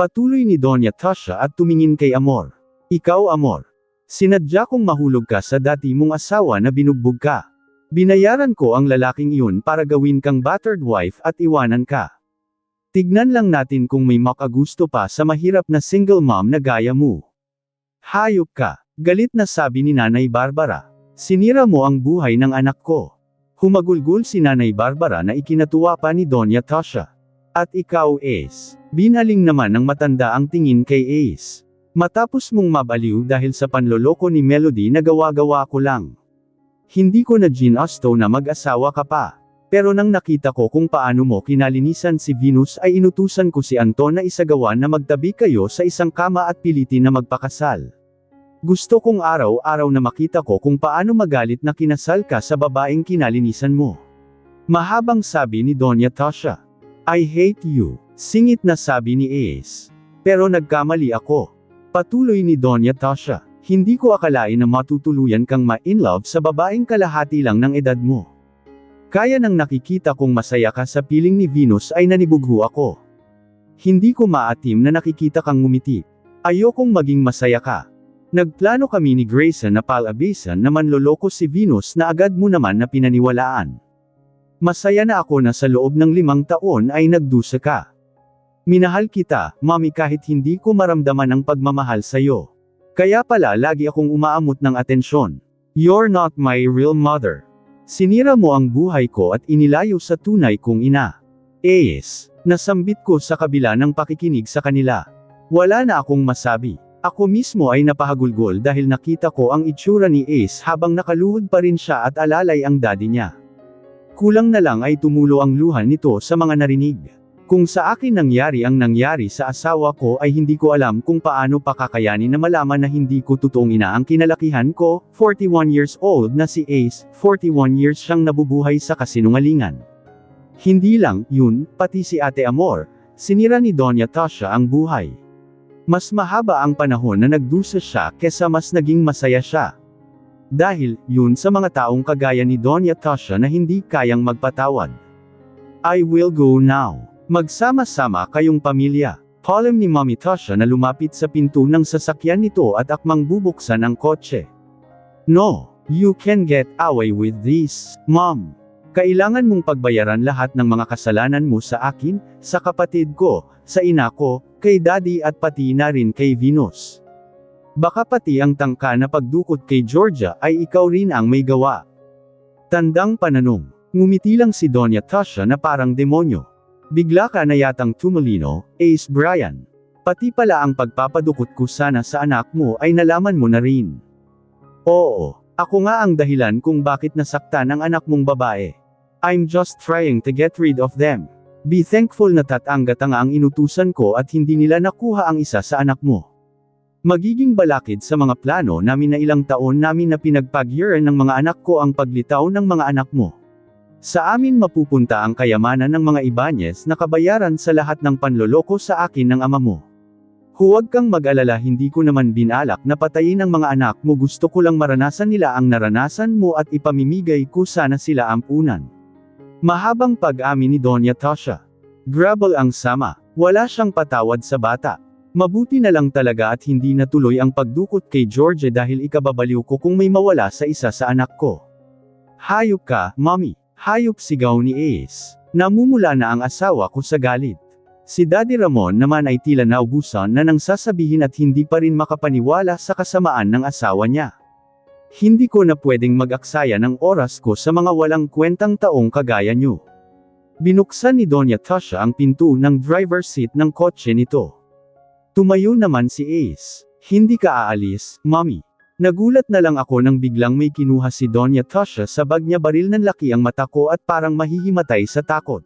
Patuloy ni Doña Tasha at tumingin kay Amor. Ikaw, Amor. Sinadya kong mahulog ka sa dati mong asawa na binugbog ka. Binayaran ko ang lalaking iyon para gawin kang battered wife at iwanan ka. Tignan lang natin kung may makagusto pa sa mahirap na single mom na gaya mo. Hayop ka, galit na sabi ni Nanay Barbara. Sinira mo ang buhay ng anak ko. Humagulgol si Nanay Barbara na ikinatuwa pa ni Doña Tasha. At ikaw, Ace. Binaling naman ng matanda ang tingin kay Ace. Matapos mong mabaliw dahil sa panloloko ni Melody na gawa-gawa ko lang. Hindi ko na ginusto na mag-asawa ka pa. Pero nang nakita ko kung paano mo kinalinisan si Venus ay inutusan ko si Anton na isagawa na magtabi kayo sa isang kama at pilitin na magpakasal. Gusto kong araw-araw na makita ko kung paano magalit na kinasal ka sa babaeng kinalinisan mo. Mahabang sabi ni Doña Tasha. I hate you, singit na sabi ni Ace. Pero nagkamali ako. Patuloy ni Doña Tasha. Hindi ko akalain na matutuluyan kang ma-inlove sa babaeng kalahati lang ng edad mo. Kaya nang nakikita kong masaya ka sa piling ni Venus ay nanibugho ako. Hindi ko maatim na nakikita kang ngumiti. Ayokong maging masaya ka. Nagplano kami ni Grayson na palabisan na manloloko si Venus na agad mo naman na pinaniwalaan. Masaya na ako na sa loob ng 5 taon ay nagdusa ka. Minahal kita, Mommy, kahit hindi ko maramdaman ang pagmamahal sa'yo. Kaya pala lagi akong umaamot ng atensyon. You're not my real mother. Sinira mo ang buhay ko at inilayo sa tunay kong ina. Ace, nasambit ko sa kabila ng pakikinig sa kanila. Wala na akong masabi. Ako mismo ay napahagulgol dahil nakita ko ang itsura ni Ace habang nakaluhod pa rin siya at alalay ang daddy niya. Kulang na lang ay tumulo ang luha nito sa mga narinig. Kung sa akin nangyari ang nangyari sa asawa ko ay hindi ko alam kung paano pa kakayanin na malaman na hindi ko totoong ina ang kinalakihan ko. 41 years old na si Ace, 41 years siyang nabubuhay sa kasinungalingan. Hindi lang yun, pati si Ate Amor, sinira ni Doña Tasha ang buhay. Mas mahaba ang panahon na nagdusa siya kesa mas naging masaya siya. Dahil, yun sa mga taong kagaya ni Doña Tasha na hindi kayang magpatawad. I will go now. Magsama-sama kayong pamilya. Palem ni Mommy Tasha na lumapit sa pinto ng sasakyan nito at akmang bubuksan ang kotse. No, you can get away with this, Mom. Kailangan mong pagbayaran lahat ng mga kasalanan mo sa akin, sa kapatid ko, sa ina ko, kay Daddy at pati na rin kay Venus. Baka pati ang tangka na pagdukot kay Georgia ay ikaw rin ang may gawa. Tandang pananong. Ngumiti lang si Doña Tasha na parang demonyo. Bigla ka na yatang tumulino, Ace Brian. Pati pala ang pagpapadukot ko sana sa anak mo ay nalaman mo na rin. Oo, ako nga ang dahilan kung bakit nasaktan ang anak mong babae. I'm just trying to get rid of them. Be thankful na tatanggat ang inutusan ko at hindi nila nakuha ang isa sa anak mo. Magiging balakid sa mga plano namin na ilang taon namin na pinagpagyeran ng mga anak ko ang paglitaw ng mga anak mo. Sa amin mapupunta ang kayamanan ng mga Ibanez na kabayaran sa lahat ng panloloko sa akin ng ama mo. Huwag kang mag-alala, hindi ko naman binalak na patayin ang mga anak mo, gusto ko lang maranasan nila ang naranasan mo at ipamimigay ko sana sila ampunan. Mahabang pag-amin ni Doña Tasha. Grabe ang sama, wala siyang patawad sa bata. Mabuti na lang talaga at hindi natuloy ang pagdukot kay George dahil ikababaliw ko kung may mawala sa isa sa anak ko. Hayop ka, Mommy. Hayop, sigaw ni Ace. Namumula na ang asawa ko sa galit. Si Daddy Ramon naman ay tila naubusan na nang sasabihin at hindi pa rin makapaniwala sa kasamaan ng asawa niya. Hindi ko na pwedeng mag-aksaya ng oras ko sa mga walang kwentang taong kagaya niyo. Binuksan ni Doña Tasha ang pinto ng driver's seat ng kotse nito. Tumayo naman si Ace. Hindi ka aalis, Mommy. Nagulat na lang ako nang biglang may kinuha si Doña Tasha sa bag niya, baril ng laki ang mata ko at parang mahihimatay sa takot.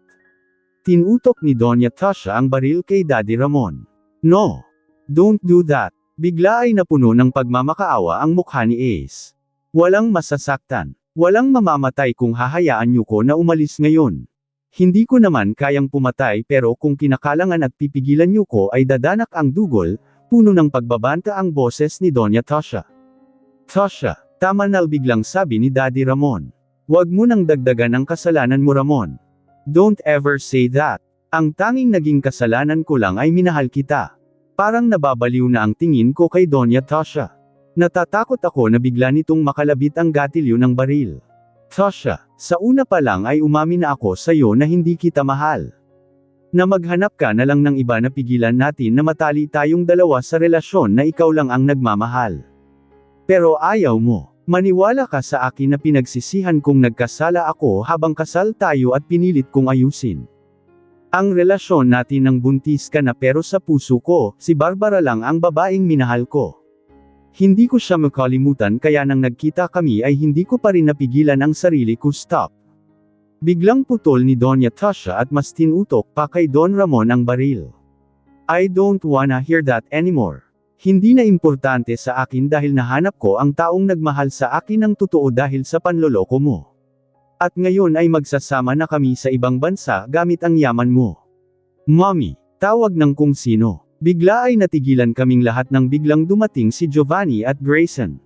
Tinutok ni Doña Tasha ang baril kay Daddy Ramon. No! Don't do that! Bigla ay napuno ng pagmamakaawa ang mukha ni Ace. Walang masasaktan. Walang mamamatay kung hahayaan niyo ko na umalis ngayon. Hindi ko naman kayang pumatay, pero kung kinakalangan at pipigilan niyo ko ay dadanak ang dugol, puno ng pagbabanta ang boses ni Doña Tasha. Tasha, tama na, biglang sabi ni Daddy Ramon. Huwag mo nang dagdagan ang kasalanan mo, Ramon. Don't ever say that. Ang tanging naging kasalanan ko lang ay minahal kita. Parang nababaliw na ang tingin ko kay Doña Tasha. Natatakot ako na bigla nitong makalabit ang gatilyo ng baril. Tasha, sa una pa lang ay umamin na ako sa'yo na hindi kita mahal. Na maghanap ka na lang ng iba na pigilan natin na matali tayong dalawa sa relasyon na ikaw lang ang nagmamahal. Pero ayaw mo. Maniwala ka sa akin na pinagsisihan kong nagkasala ako habang kasal tayo at pinilit kong ayusin ang relasyon natin nang buntis ka na, pero sa puso ko, si Barbara lang ang babaeng minahal ko. Hindi ko siya makalimutan, kaya nang nagkita kami ay hindi ko pa rin napigilan ang sarili ko. Stop. Biglang putol ni Doña Tasha at mas tinutok pa kay Don Ramon ang baril. I don't wanna hear that anymore. Hindi na importante sa akin dahil nahanap ko ang taong nagmahal sa akin ng totoo dahil sa panloloko mo. At ngayon ay magsasama na kami sa ibang bansa gamit ang yaman mo. Mommy, tawag ng kung sino. Bigla ay natigilan kaming lahat nang biglang dumating si Giovanni at Grayson.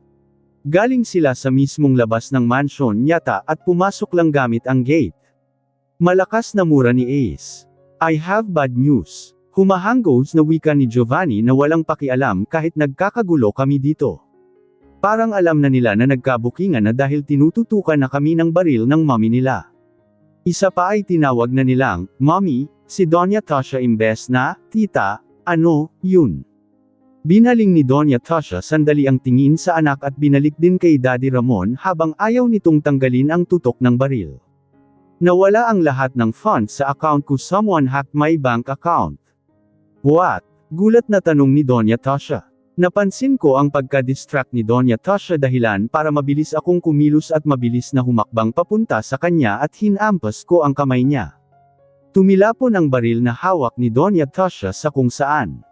Galing sila sa mismong labas ng mansion yata at pumasok lang gamit ang gate. Malakas na mura ni Ace. I have bad news. Humahanggos na wika ni Giovanni na walang pakialam kahit nagkakagulo kami dito. Parang alam na nila na nagkabukingan na dahil tinututukan na kami ng baril ng mommy nila. Isa pa ay tinawag na nilang, Mommy, si Doña Tasha imbes na, Tita, ano, yun. Binaling ni Doña Tasha sandali ang tingin sa anak at binalik din kay Daddy Ramon habang ayaw nitong tanggalin ang tutok ng baril. Nawala ang lahat ng funds sa account ko. Someone hacked my bank account. What? Gulat na tanong ni Doña Tasha. Napansin ko ang pagka-distract ni Doña Tasha, dahilan para mabilis akong kumilos at mabilis na humakbang papunta sa kanya at hinampas ko ang kamay niya. Tumilapon ang baril na hawak ni Doña Tasha sa kung saan.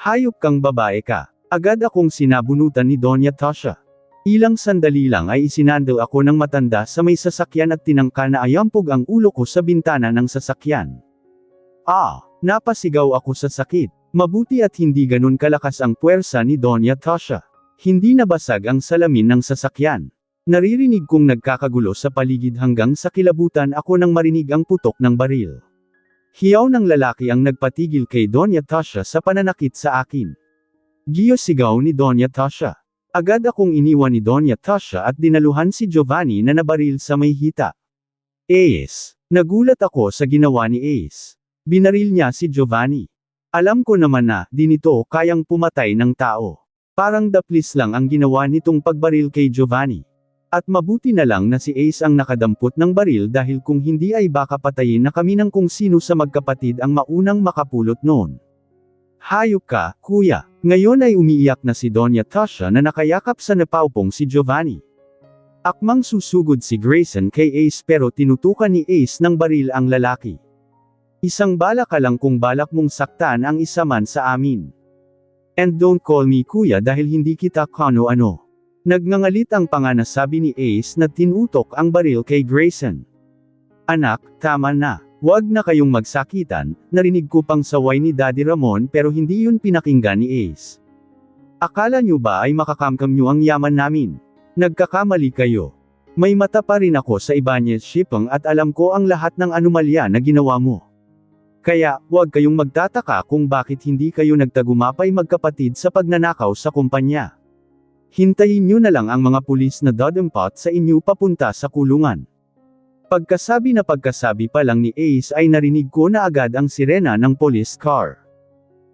Hayop kang babae ka. Agad akong sinabunutan ni Doña Tasha. Ilang sandali lang ay isinandal ako ng matanda sa may sasakyan at tinangka na ayampog ang ulo ko sa bintana ng sasakyan. Napasigaw ako sa sakit. Mabuti at hindi ganun kalakas ang puwersa ni Doña Tasha. Hindi nabasag ang salamin ng sasakyan. Naririnig kong nagkakagulo sa paligid hanggang sa kilabutan ako nang marinig ang putok ng baril. Hiyaw ng lalaki ang nagpatigil kay Doña Tasha sa pananakit sa akin. Giyo, sigaw ni Doña Tasha. Agad akong iniwan ni Doña Tasha at dinaluhan si Giovanni na nabaril sa may hita. Ace. Nagulat ako sa ginawa ni Ace. Binaril niya si Giovanni. Alam ko naman na, di nito kayang pumatay ng tao. Parang daplis lang ang ginawa nitong pagbaril kay Giovanni. At mabuti na lang na si Ace ang nakadampot ng baril dahil kung hindi ay baka patayin na kami ng kung sino sa magkapatid ang maunang makapulot noon. Hayop ka, kuya. Ngayon ay umiiyak na si Doña Tasha na nakayakap sa napaupong si Giovanni. Akmang susugod si Grayson kay Ace pero tinutukan ni Ace ng baril ang lalaki. Isang bala ka lang kung balak mong saktan ang isa man sa amin. And don't call me kuya dahil hindi kita kano-ano. Nagngangalit ang panganasabi ni Ace na tinutok ang baril kay Grayson. Anak, tama na. Huwag na kayong magsakitan. Narinig ko pang saway ni Daddy Ramon pero hindi yun pinakinggan ni Ace. Akala nyo ba ay makakamkam nyo ang yaman namin? Nagkakamali kayo. May mata pa rin ako sa Ibanez Shipping at alam ko ang lahat ng anomalya na ginawa mo. Kaya, huwag kayong magtataka kung bakit hindi kayo nagtagumapay magkapatid sa pagnanakaw sa kumpanya. Hintayin nyo na lang ang mga pulis na dadampot sa inyo papunta sa kulungan. Pagkasabi pa lang ni Ace ay narinig ko na agad ang sirena ng police car.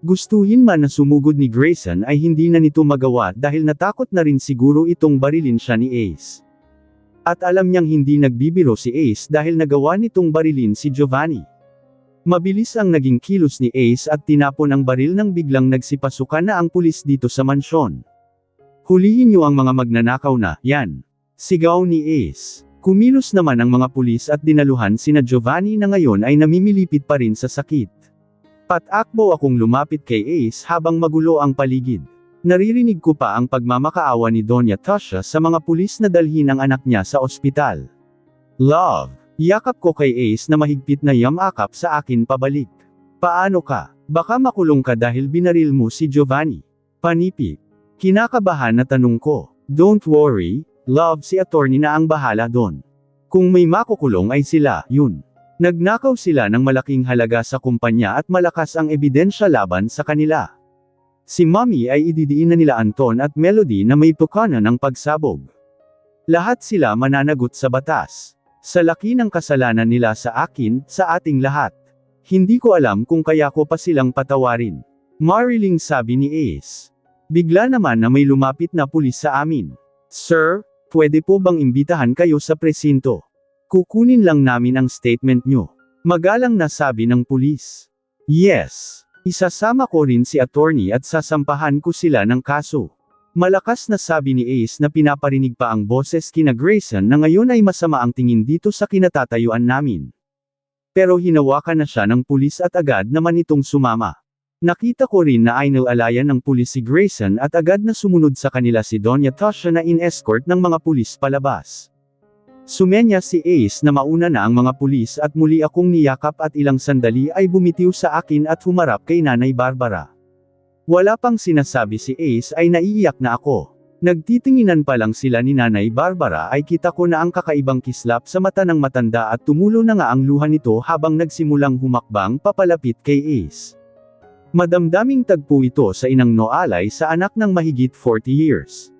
Gustuhin man na sumugod ni Grayson ay hindi na nito magawa dahil natakot na rin siguro itong barilin siya ni Ace. At alam niyang hindi nagbibiro si Ace dahil nagawa nitong barilin si Giovanni. Mabilis ang naging kilos ni Ace at tinapon ang baril nang biglang nagsipasukan na ang pulis dito sa mansyon. Hulihin niyo ang mga magnanakaw na, yan. Sigaw ni Ace. Kumilos naman ang mga pulis at dinaluhan sina Giovanni na ngayon ay namimilipit pa rin sa sakit. Patakbo akong lumapit kay Ace habang magulo ang paligid. Naririnig ko pa ang pagmamakaawa ni Doña Tasha sa mga pulis na dalhin ang anak niya sa ospital. Love. Yakap ko kay Ace na mahigpit na yamakap sa akin pabalik. Paano ka? Baka makulong ka dahil binaril mo si Giovanni. Panipik. Kinakabahan na tanong ko. Don't worry, love, si attorney na ang bahala doon. Kung may makukulong ay sila, yun. Nagnakaw sila ng malaking halaga sa kumpanya at malakas ang ebidensya laban sa kanila. Si Mommy ay ididiin na nila Anton at Melody na may pukana ng pagsabog. Lahat sila mananagot sa batas. Sa laki ng kasalanan nila sa akin, sa ating lahat. Hindi ko alam kung kaya ko pa silang patawarin. Mariling sabi ni Ace. Bigla naman na may lumapit na pulis sa amin. Sir, pwede po bang imbitahan kayo sa presinto? Kukunin lang namin ang statement nyo. Magalang na sabi ng pulis. Yes. Isasama ko rin si attorney at sasampahan ko sila ng kaso. Malakas na sabi ni Ace na pinaparinig pa ang boses kina Grayson na ngayon ay masama ang tingin dito sa kinatatayuan namin. Pero hinawakan na siya ng pulis at agad naman itong sumama. Nakita ko rin na inilalayan ng pulis si Grayson at agad na sumunod sa kanila si Doña Tasha na in-escort ng mga pulis palabas. Sumenya si Ace na mauna na ang mga pulis at muli akong niyakap at ilang sandali ay bumitiw sa akin at humarap kay Nanay Barbara. Wala pang sinasabi si Ace ay naiiyak na ako. Nagtitinginan pa lang sila ni Nanay Barbara ay kita ko na ang kakaibang kislap sa mata ng matanda at tumulo na nga ang luha nito habang nagsimulang humakbang papalapit kay Ace. Madamdaming tagpo ito sa inang Noalay sa anak ng mahigit 40 years.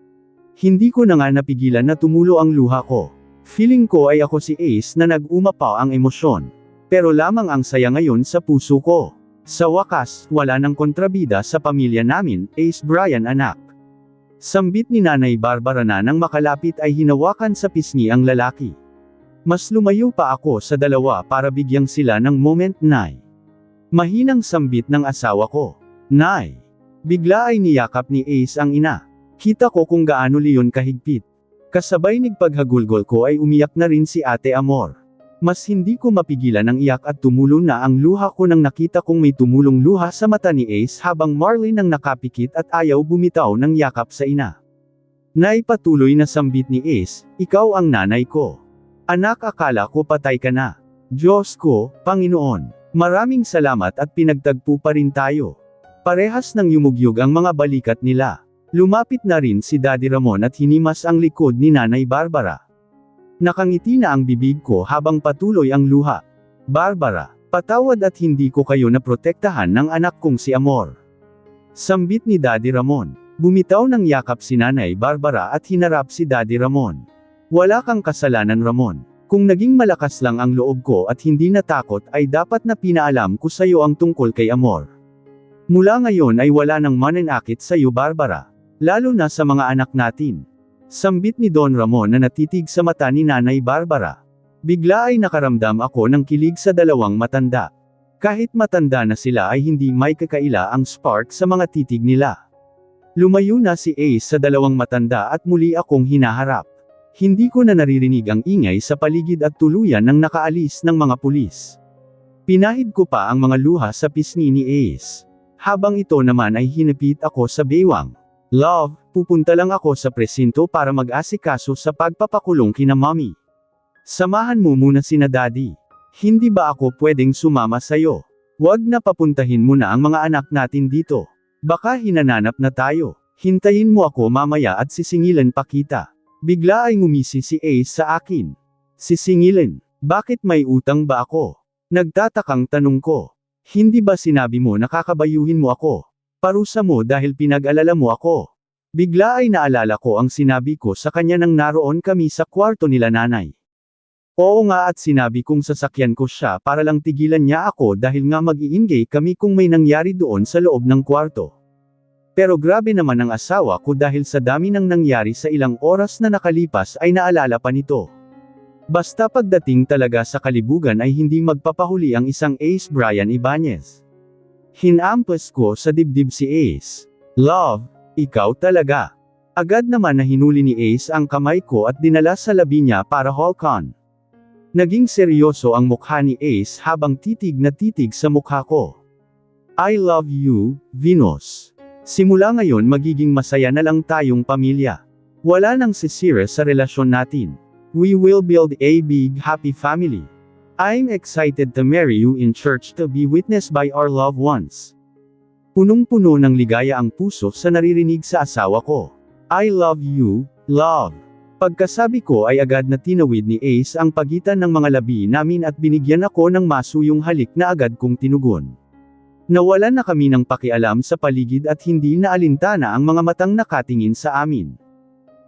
Hindi ko na nga napigilan na tumulo ang luha ko. Feeling ko ay ako si Ace na nag-umapaw ang emosyon. Pero lamang ang saya ngayon sa puso ko. Sa wakas, wala nang kontrabida sa pamilya namin, Ace Brian anak. Sambit ni Nanay Barbara na nang makalapit ay hinawakan sa pisngi ang lalaki. Mas lumayo pa ako sa dalawa para bigyang sila ng moment, Nay. Mahinang sambit ng asawa ko. Nay. Bigla ay niyakap ni Ace ang ina. Kita ko kung gaano liyon kahigpit. Kasabay nigpaghagulgol ko ay umiyak na rin si Ate Amor. Mas hindi ko mapigilan ang iyak at tumulo na ang luha ko nang nakita kong may tumulong luha sa mata ni Ace habang Marlene ang nakapikit at ayaw bumitaw ng yakap sa ina. Naipatuloy na sambit ni Ace, ikaw ang nanay ko. Anak, akala ko patay ka na. Diyos ko, Panginoon, maraming salamat at pinagtagpo pa rin tayo. Parehas nang yumugyog ang mga balikat nila. Lumapit na rin si Daddy Ramon at hinimas ang likod ni Nanay Barbara. Nakangiti na ang bibig ko habang patuloy ang luha. Barbara, patawad at hindi ko kayo naprotektahan ng anak kong si Amor. Sambit ni Daddy Ramon. Bumitaw ng yakap si Nanay Barbara at hinarap si Daddy Ramon. Wala kang kasalanan, Ramon. Kung naging malakas lang ang loob ko at hindi natakot ay dapat na pinaalam ko sayo ang tungkol kay Amor. Mula ngayon ay wala nang mananakit sayo, Barbara. Lalo na sa mga anak natin. Sambit ni Don Ramon na natitig sa mata ni Nanay Barbara. Bigla ay nakaramdam ako ng kilig sa dalawang matanda. Kahit matanda na sila ay hindi may kakaila ang spark sa mga titig nila. Lumayo na si Ace sa dalawang matanda at muli akong hinaharap. Hindi ko na naririnig ang ingay sa paligid at tuluyan nang nakaalis ng mga pulis. Pinahid ko pa ang mga luha sa pisngi ni Ace. Habang ito naman ay hinapit ako sa bewang. Love, pupunta lang ako sa presinto para mag-asikaso sa pagpapakulong kina Mommy. Samahan mo muna sina Daddy. Hindi ba ako pwedeng sumama sayo? Huwag na papuntahin mo na ang mga anak natin dito. Baka hinananap na tayo. Hintayin mo ako mamaya at sisingilan pa kita. Bigla ay ngumisi si Ace sa akin. Sisingilin? Bakit may utang ba ako? Nagtatakang tanong ko. Hindi ba sinabi mo na kakabayuhin mo ako? Parusa mo dahil pinag-alala mo ako. Bigla ay naalala ko ang sinabi ko sa kanya nang naroon kami sa kwarto nila nanay. Oo nga, at sinabi kong sasakyan ko siya para lang tigilan niya ako dahil nga mag-iingay kami kung may nangyari doon sa loob ng kwarto. Pero grabe naman ang asawa ko dahil sa dami ng nangyari sa ilang oras na nakalipas ay naalala pa nito. Basta pagdating talaga sa kalibugan ay hindi magpapahuli ang isang Ace Brian Ibanez. Hinampas ko sa dibdib si Ace. Love, ikaw talaga. Agad naman na hinuli ni Ace ang kamay ko at dinala sa labi niya para hold on. Naging seryoso ang mukha ni Ace habang titig na titig sa mukha ko. I love you, Venus. Simula ngayon magiging masaya na lang tayong pamilya. Wala nang sisira sa relasyon natin. We will build a big happy family. I'm excited to marry you in church to be witnessed by our loved ones. Punong-puno ng ligaya ang puso sa naririnig sa asawa ko. I love you, love. Pagkasabi ko ay agad na tinawid ni Ace ang pagitan ng mga labi namin at binigyan ako ng masuyong halik na agad kong tinugon. Nawalan na kami ng pakialam sa paligid at hindi na alintana ang mga matang nakatingin sa amin.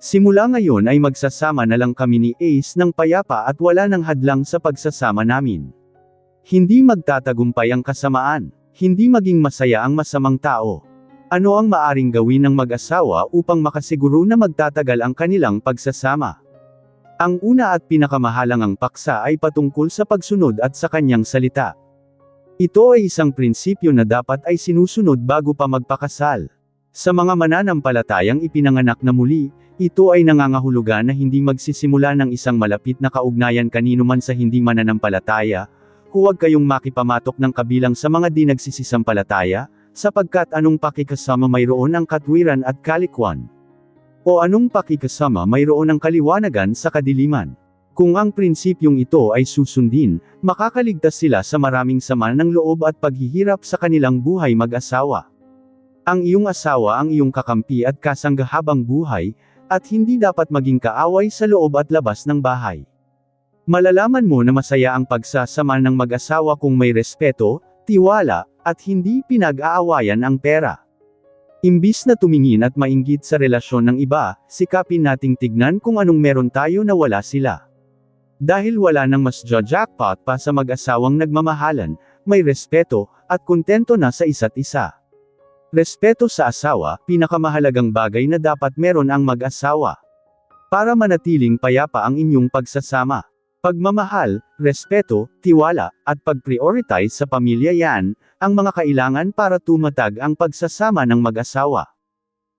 Simula ngayon ay magsasama na lang kami ni Ace ng payapa at wala nang hadlang sa pagsasama namin. Hindi magtatagumpay ang kasamaan, hindi maging masaya ang masamang tao. Ano ang maaring gawin ng mag-asawa upang makasiguro na magtatagal ang kanilang pagsasama? Ang una at pinakamahalangang paksa ay patungkol sa pagsunod at sa kanyang salita. Ito ay isang prinsipyo na dapat ay sinusunod bago pa magpakasal. Sa mga mananampalatayang ipinanganak na muli, ito ay nangangahulugan na hindi magsisimula ng isang malapit na kaugnayan kanino man sa hindi mananampalataya. Huwag kayong makipamatok ng kabilang sa mga di nagsisisampalataya, sapagkat anong pakikasama mayroon ang katwiran at kalikwan? O anong pakikasama mayroon ang kaliwanagan sa kadiliman? Kung ang prinsipyong ito ay susundin, makakaligtas sila sa maraming sama ng loob at paghihirap sa kanilang buhay mag-asawa. Ang iyong asawa ang iyong kakampi at kasanggahabang buhay, at hindi dapat maging kaaway sa loob at labas ng bahay. Malalaman mo na masaya ang pagsasama ng mag-asawa kung may respeto, tiwala, at hindi pinag-aawayan ang pera. Imbis na tumingin at mainggit sa relasyon ng iba, sikapin nating tignan kung anong meron tayo na wala sila. Dahil wala nang mas jackpot pa sa mag-asawang nagmamahalan, may respeto, at kontento na sa isa't isa. Respeto sa asawa, pinakamahalagang bagay na dapat meron ang mag-asawa. Para manatiling payapa ang inyong pagsasama. Pagmamahal, respeto, tiwala, at pag-prioritize sa pamilya yan, ang mga kailangan para tumatag ang pagsasama ng mag-asawa.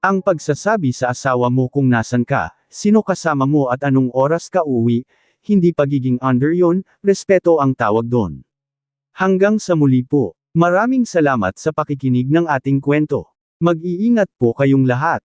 Ang pagsasabi sa asawa mo kung nasan ka, sino kasama mo at anong oras ka uuwi, hindi pagiging under yon, respeto ang tawag doon. Hanggang sa muli po. Maraming salamat sa pakikinig ng ating kwento. Mag-iingat po kayong lahat.